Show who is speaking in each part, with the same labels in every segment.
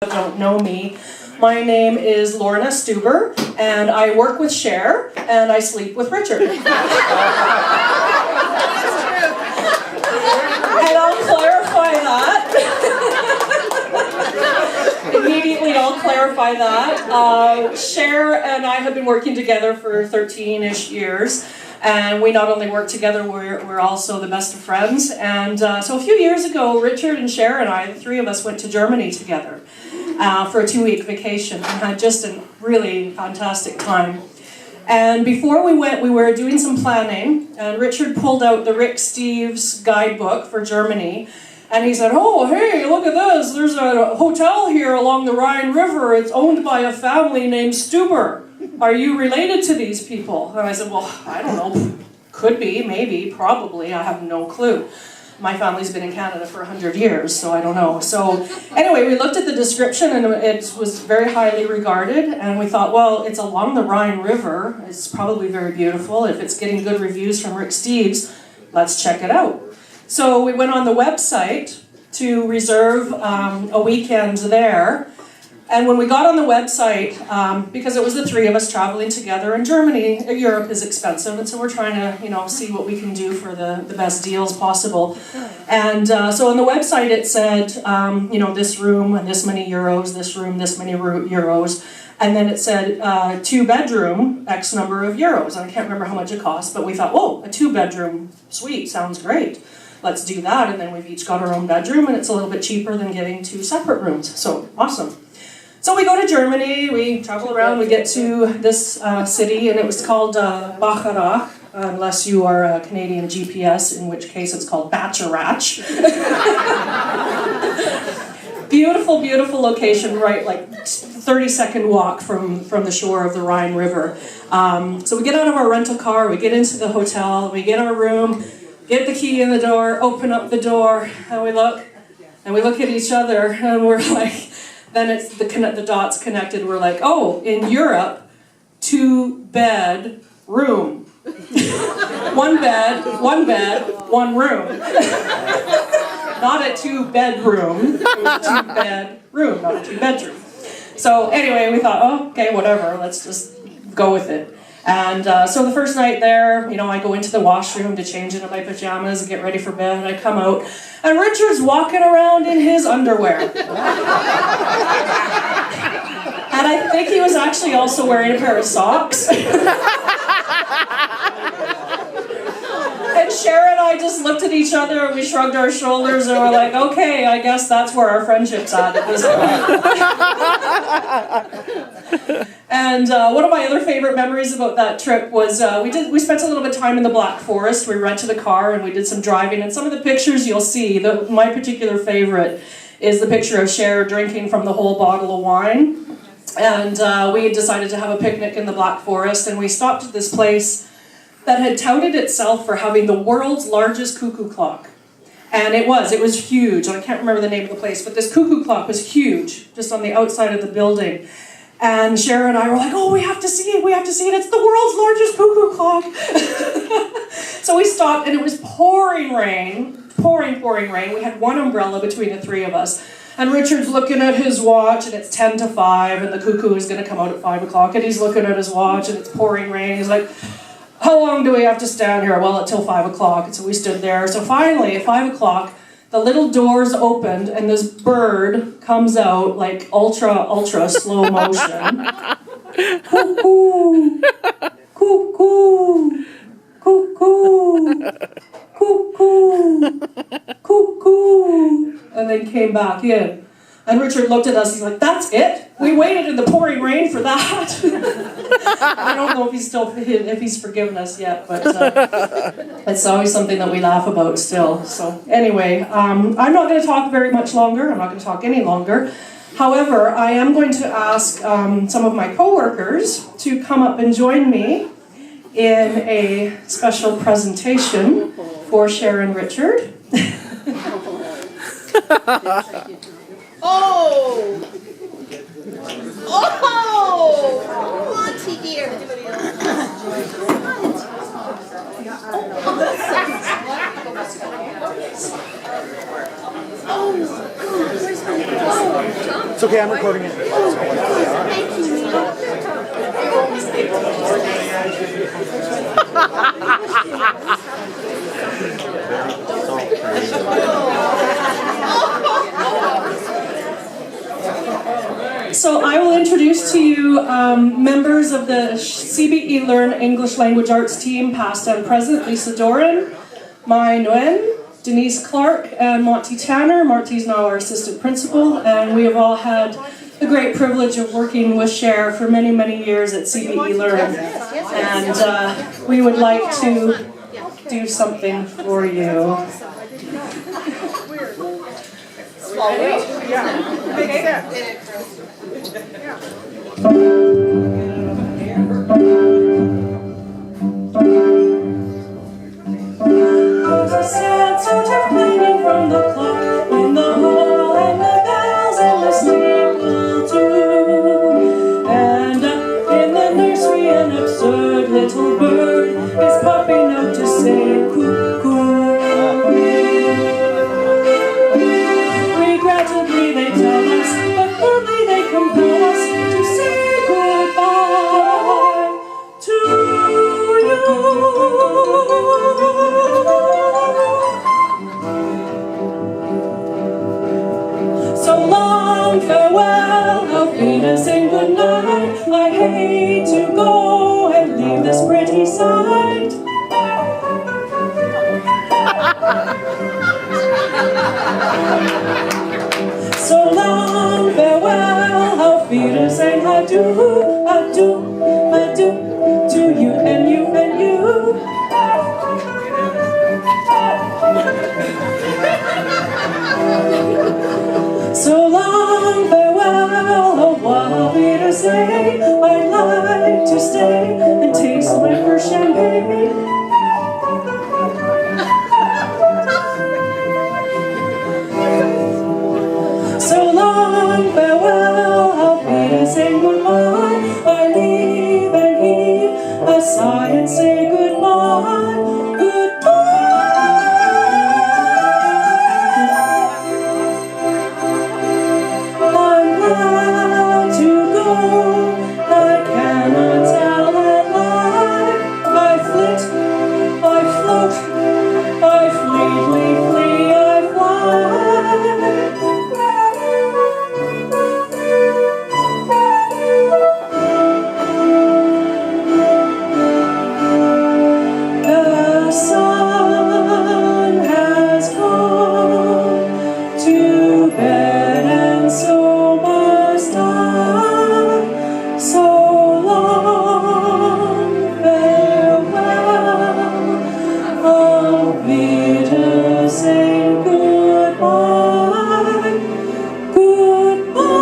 Speaker 1: Don't know me. My name is Lorna Stuber, and I work with Sher, and I sleep with Richard. And I'll clarify that. Immediately, I'll clarify that. Sher and I have been working together for 13-ish years. And we not only work together, we're also the best of friends. And so a few years ago, Richard and Sher and I, the three of us, went to Germany together for a 2-week vacation and had just a really fantastic time. And before we went, we were doing some planning, and Richard pulled out the Rick Steves guidebook for Germany. And he said, "Oh, hey, look at this. There's a hotel here along the Rhine River. It's owned by a family named Stuber. Are you related to these people?" And I said, "Well, I don't know. Could be, maybe, probably. I have no clue. My family's been in Canada for 100 years, so I don't know." So anyway, we looked at the description, and it was very highly regarded. And we thought, well, it's along the Rhine River. It's probably very beautiful. If it's getting good reviews from Rick Steves, let's check it out. So we went on the website to reserve a weekend there. And when we got on the website, because it was the three of us traveling together, and Europe is expensive, and so we're trying to, see what we can do for the best deals possible. And so on the website it said, this room and this many euros, this room this many euros, and then it said 2-bedroom, X number of euros. And I can't remember how much it cost, but we thought, whoa, a 2-bedroom suite sounds great. Let's do that, and then we've each got our own bedroom, and it's a little bit cheaper than getting 2 separate rooms. So awesome. So we go to Germany, we travel around, we get to this city, and it was called Bacharach, unless you are a Canadian GPS, in which case it's called Bacharach. Beautiful, beautiful location, right, like 30-second walk from the shore of the Rhine River. So we get out of our rental car, we get into the hotel, we get our room, get the key in the door, open up the door, and we look at each other, and we're like, then it's the dots connected. We're like, oh, in Europe, 2-bed room. 1 bed, 1 room. Not a 2-bedroom, 2-bed room, not a 2-bedroom. So anyway, we thought, oh, okay, whatever, let's just go with it. And so the first night there, I go into the washroom to change into my pajamas and get ready for bed. I come out, and Richard's walking around in his underwear. And I think he was actually also wearing a pair of socks. And Sher and I just looked at each other, and we shrugged our shoulders, and we're like, okay, I guess that's where our friendship's at this point. And one of my other favorite memories about that trip was we spent a little bit of time in the Black Forest. We rented a car and we did some driving, and some of the pictures you'll see, my particular favorite is the picture of Sher drinking from the whole bottle of wine. And we had decided to have a picnic in the Black Forest, and we stopped at this place that had touted itself for having the world's largest cuckoo clock. And it was huge, and I can't remember the name of the place, but this cuckoo clock was huge, just on the outside of the building. And Sher and I were like, oh, we have to see it, it's the world's largest cuckoo clock. So we stopped, and it was pouring rain. We had one umbrella between the three of us. And Richard's looking at his watch, and it's 10 to 5, and the cuckoo is going to come out at 5 o'clock, and he's looking at his watch, and it's pouring rain. He's like, how long do we have to stand here? Well, until 5 o'clock, and so we stood there. So finally, at 5 o'clock, the little doors opened, and this bird comes out like ultra slow motion. Cuckoo, cuckoo, cuckoo, cuckoo, cuckoo, and then came back in. And Richard looked at us, he's like, that's it? We waited in the pouring rain for that. I don't know if he's forgiven us yet, but it's always something that we laugh about still. So anyway, I'm not going to talk very much longer. I'm not going to talk any longer. However, I am going to ask some of my coworkers to come up and join me in a special presentation for Sher and Richard.
Speaker 2: Oh! Monty dear! Oh, God, where's my phone?
Speaker 3: It's okay, I'm recording it.
Speaker 1: So I will introduce to you members of the CBE Learn English Language Arts team, past and present. Lisa Doran, Mai Nguyen, Denise Clark, and Monty Tanner. Monty's now our assistant principal, and we have all had the great privilege of working with Sher for many, many years at CBE Learn. And we would like to do something for you. There's a sad sort of clanging from the clock in the hall, and the bells in the steeple too. And up in the nursery an absurd little bird is popping out to say cuckoo. Regrettably they tell us, but firmly they compel us to say goodbye to you. So long farewell, auf Wiedersehen, good night. I hate to go and leave this pretty sight. So long farewell, auf Wiedersehen, adieu, adieu, adieu, to you and you and you. So long farewell, auf Wiedersehen, I'd like to stay and taste my first champagne. So long farewell, auf Wiedersehen, goodbye. I leave and heave a sigh and say goodbye, goodbye. I'm glad to go, I cannot tell that lie. I flit, I float, I fleetly flee, I fly. The sun has gone to bed, and so must I. So long farewell, auf Wiedersehen, goodbye, goodbye,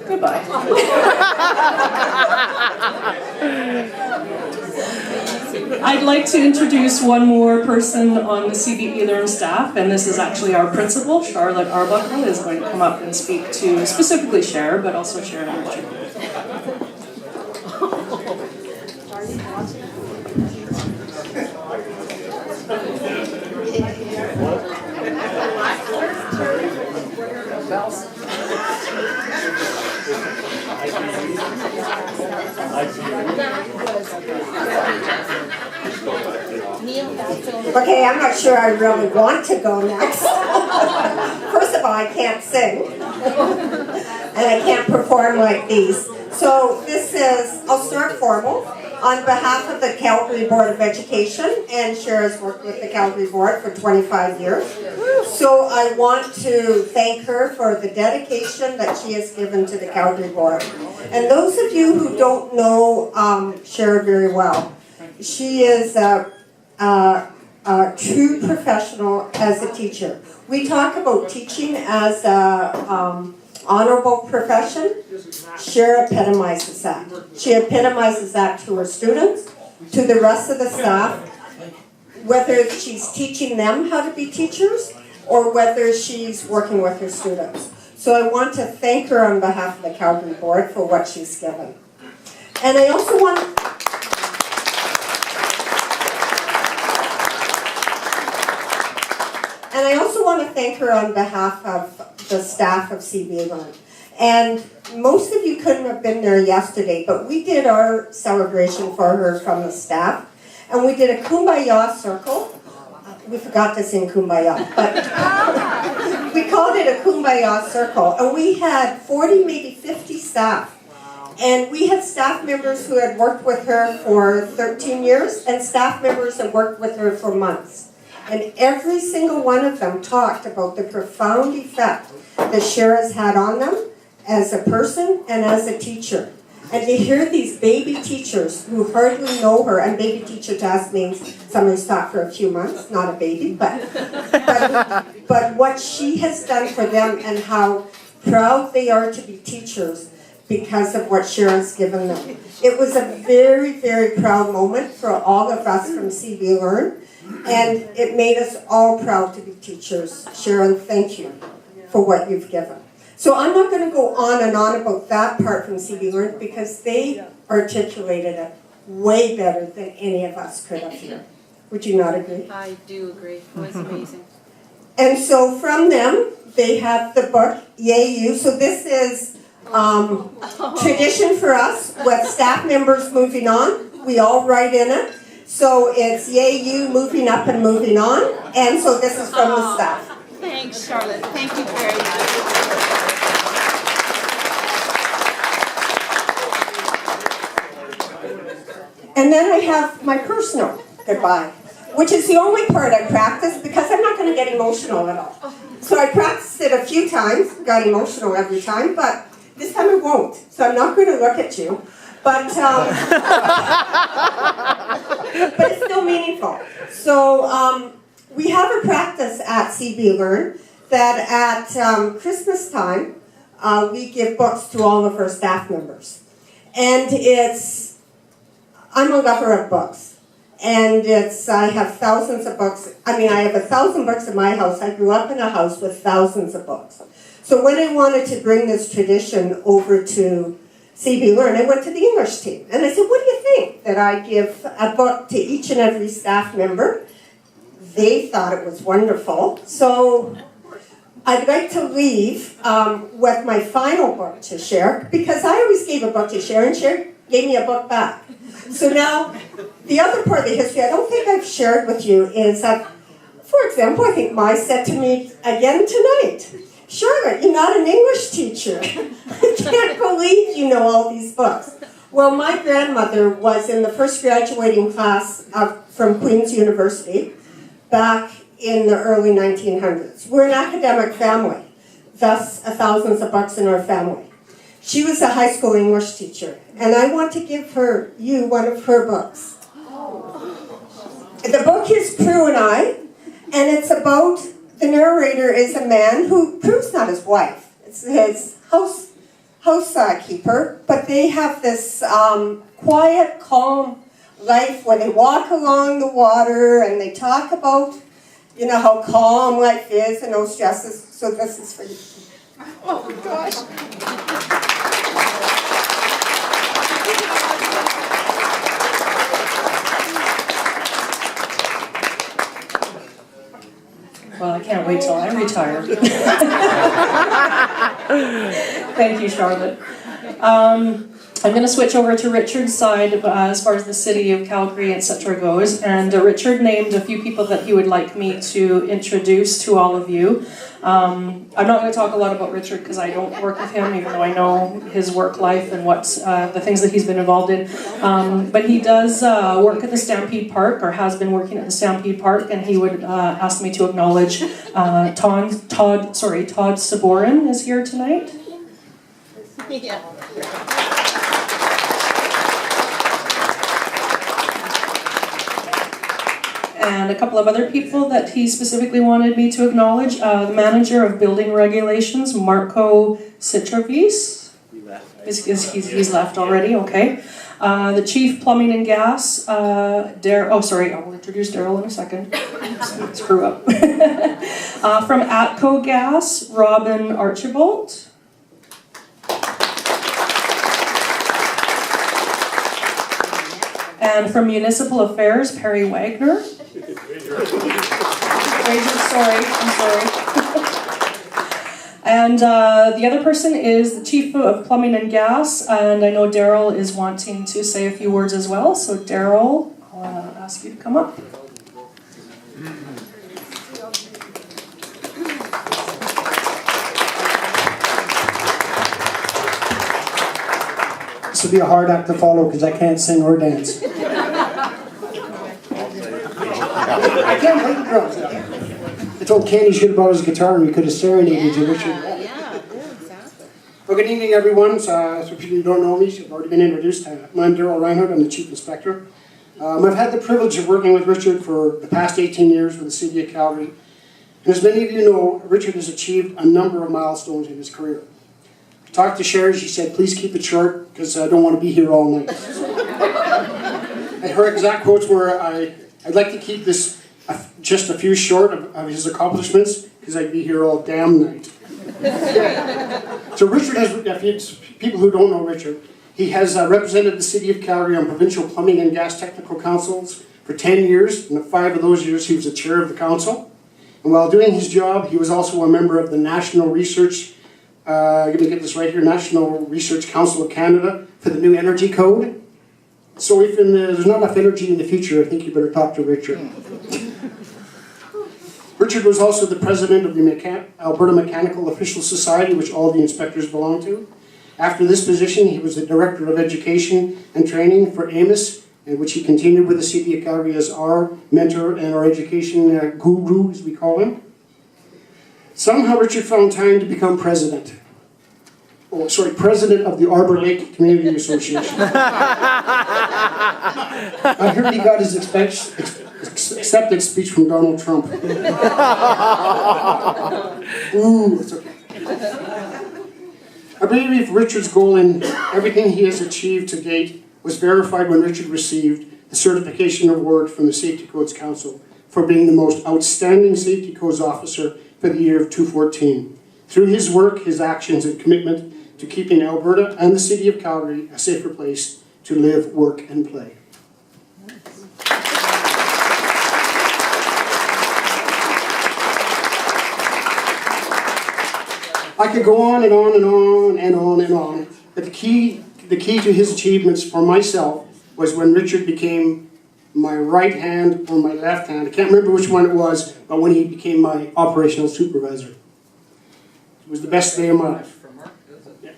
Speaker 1: goodbye. I'd like to introduce one more person on the CBE Learn staff, and this is actually our principal, Charlotte Arbuckle, is going to come up and speak to specifically Sher, but also Sher and Richard.
Speaker 4: Okay, I'm not sure I really want to go next. First of all, I can't sing. And I can't perform like these. So this is, I'll start formal. On behalf of the Calgary Board of Education, and Sher has worked with the Calgary Board for 25 years. So I want to thank her for the dedication that she has given to the Calgary Board. And those of you who don't know Sher very well, she is a a true professional as a teacher. We talk about teaching as a honorable profession. Sher epitomizes that. She epitomizes that to her students, to the rest of the staff, whether she's teaching them how to be teachers or whether she's working with her students. So I want to thank her on behalf of the Calgary Board for what she's given. And I also want to thank her on behalf of the staff of CBA Learn. And most of you couldn't have been there yesterday, but we did our celebration for her from the staff. And we did a Kumbaya circle. We forgot to sing Kumbaya, but we called it a Kumbaya circle. And we had 40, maybe 50 staff. And we had staff members who had worked with her for 13 years and staff members that worked with her for months. And every single one of them talked about the profound effect that Sher has had on them as a person and as a teacher. And to hear these baby teachers who hardly know her, and baby teacher to us means somebody who's taught for a few months, not a baby, but what she has done for them and how proud they are to be teachers because of what Sher has given them. It was a very, very proud moment for all of us from CB Learn, and it made us all proud to be teachers. Sher, and thank you for what you've given. So I'm not going to go on and on about that part from CB Learn because they articulated it way better than any of us could have here. Would you not agree?
Speaker 3: I do agree. It was amazing.
Speaker 4: And so from them, they have the book, Yay You. So this is tradition for us with staff members moving on. We all write in it. So it's Yay You, moving up and moving on. And so this is from the staff.
Speaker 3: Thanks, Charlotte. Thank you very much.
Speaker 4: And then I have my personal goodbye, which is the only part I practice because I'm not going to get emotional at all. So I practiced it a few times, got emotional every time, but this time I won't. So I'm not going to look at you. But but it's still meaningful. So we have a practice at CB Learn that at Christmas time, we give books to all of our staff members. And I'm a lover of books. And I have thousands of books. I have 1,000 books in my house. I grew up in a house with thousands of books. So when I wanted to bring this tradition over to CB Learn, I went to the English team. And I said, what do you think that I give a book to each and every staff member? They thought it was wonderful. So I'd like to leave with my final book to Sher, because I always gave a book to Sher, and Sher gave me a book back. So now, the other part of the history I don't think I've shared with you is that, for example, I think Mai said to me again tonight, Charlotte, you're not an English teacher. I can't believe you know all these books. Well, my grandmother was in the first graduating class from Queen's University back in the early 1900s. We're an academic family, thus thousands of books in our family. She was a high school English teacher, and I want to give you one of her books. The book is Prue and I, and it's about, the narrator is a man who, Prue's not his wife, it's his housekeeper, but they have this quiet, calm life where they walk along the water and they talk about, how calm life is and no stresses. So this is for you. Oh gosh.
Speaker 1: Well, I can't wait till I retire. Thank you, Charlotte. I'm going to switch over to Richard's side as far as the city of Calgary, etc. goes. And Richard named a few people that he would like me to introduce to all of you. I'm not going to talk a lot about Richard because I don't work with him, even though I know his work life and what the things that he's been involved in. But he does work at the Stampede Park, or has been working at the Stampede Park, and he would ask me to acknowledge Todd Saborin is here tonight.
Speaker 3: Yeah.
Speaker 1: and a couple of other people that he specifically wanted me to acknowledge. The manager of building regulations, Marco Citravis. He's left already, okay. The chief plumbing and gas, I will introduce Daryl in a second. Screw up. From Atco Gas, Robin Archibald. And from Municipal Affairs, Perry Wagner. I'm sorry. And the other person is the Chief of Plumbing and Gas, and I know Daryl is wanting to say a few words as well. So Daryl, I'll ask you to come up.
Speaker 5: This will be a hard act to follow because I can't sing or dance. I can't play the drums. I told Kenny he should have brought his guitar and we could have serenaded you, Richard.
Speaker 3: Yeah, exactly.
Speaker 5: Well, good evening, everyone. So people who don't know me, I've already been introduced. I'm Daryl Reinhardt. I'm the Chief Inspector. I've had the privilege of working with Richard for the past 18 years with the City of Calgary. And as many of you know, Richard has achieved a number of milestones in his career. I talked to Sher, she said, please keep it short because I don't want to be here all night. Her exact quotes were, I'd like to keep this just a few short of his accomplishments because I'd be here all damn night. So Richard has, people who don't know Richard, he has represented the City of Calgary on provincial plumbing and gas technical councils for 10 years, and 5 of those years he was the chair of the council. And while doing his job, he was also a member of the National Research, I'm going to get this right here, National Research Council of Canada for the new energy code. So if there's not enough energy in the future, I think you better talk to Richard. Richard was also the president of the Alberta Mechanical Official Society, which all the inspectors belong to. After this position, he was the Director of Education and Training for Amos, in which he continued with the City of Calgary as our mentor and our education guru, as we call him. Somehow Richard found time to become president. President of the Arbor Lake Community Association. I heard he got his acceptance speech from Donald Trump. Ooh, it's okay. I believe Richard's goal in everything he has achieved to date was verified when Richard received the certification award from the Safety Codes Council for being the most outstanding Safety Codes officer for the year of 2014. Through his work, his actions, and commitment to keeping Alberta and the City of Calgary a safer place to live, work, and play. I could go on and on and on and on and on, but the key to his achievements for myself was when Richard became my right hand or my left hand. I can't remember which one it was, but when he became my operational supervisor. It was the best day of my life. Yeah.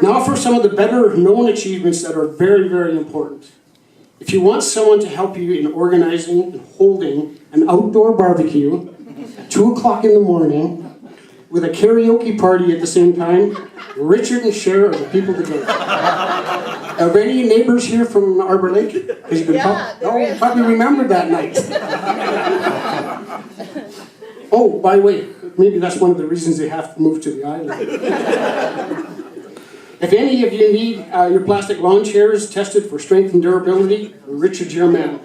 Speaker 5: Now for some of the better known achievements that are very, very important. If you want someone to help you in organizing and holding an outdoor barbecue at 2 o'clock in the morning with a karaoke party at the same time, Richard and Sher are the people to go. Are there any neighbors here from Arbor Lake? You can probably remember that night. Oh, by the way, maybe that's one of the reasons they have to move to the island. If any of you need your plastic lawn chairs tested for strength and durability, Richard's your man.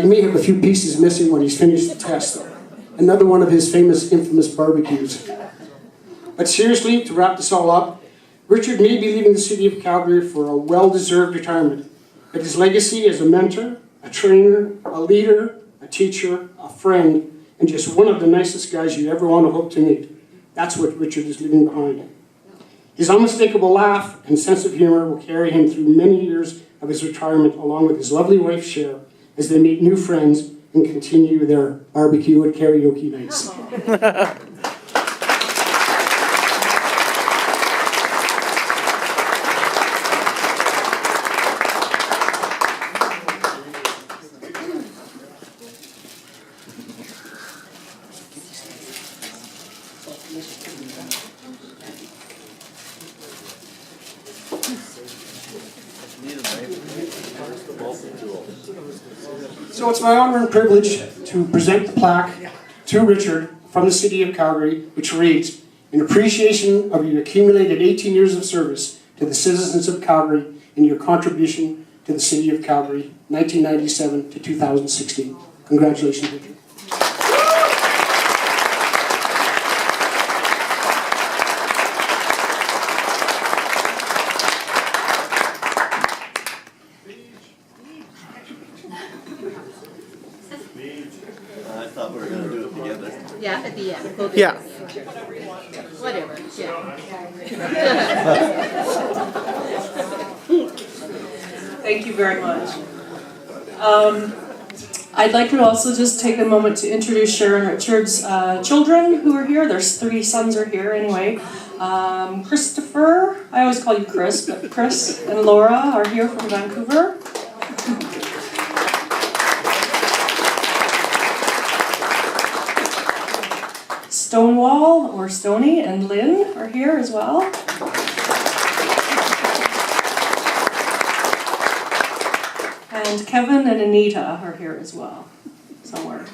Speaker 5: You may have a few pieces missing when he's finished the test. Another one of his famous, infamous barbecues. But seriously, to wrap this all up, Richard may be leaving the City of Calgary for a well-deserved retirement, but his legacy as a mentor, a trainer, a leader, a teacher, a friend, and just one of the nicest guys you ever want to hope to meet. That's what Richard is leaving behind. His unmistakable laugh and sense of humor will carry him through many years of his retirement, along with his lovely wife, Sher, as they meet new friends and continue their barbecue and karaoke nights. So So it's my honor and privilege to present the plaque to Richard from the City of Calgary, which reads, "In appreciation of your accumulated 18 years of service to the citizens of Calgary and your contribution to the City of Calgary, 1997 to 2016. Congratulations, Richard."
Speaker 6: I thought we were going to do it together.
Speaker 3: Yeah, at the end. We'll do
Speaker 7: Yeah.
Speaker 3: this. Whatever, yeah.
Speaker 1: Thank you very much. I'd like to also just take a moment to introduce Sher and Richard's children who are here. There's 3 sons are here anyway. Christopher, I always call you Chris, but Chris and Laura are here from Vancouver. Stonewall, or Stony, and Lynn are here as well. And Kevin and Anita are here as well, somewhere.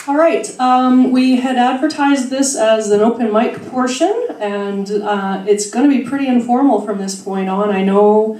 Speaker 1: All right, we had advertised this as an open mic portion, and it's going to be pretty informal from this point on. I know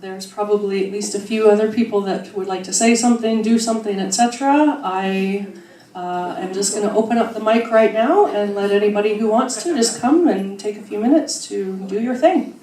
Speaker 1: there's probably at least a few other people that would like to say something, do something, etc. I am just going to open up the mic right now and let anybody who wants to just come and take a few minutes to do your thing.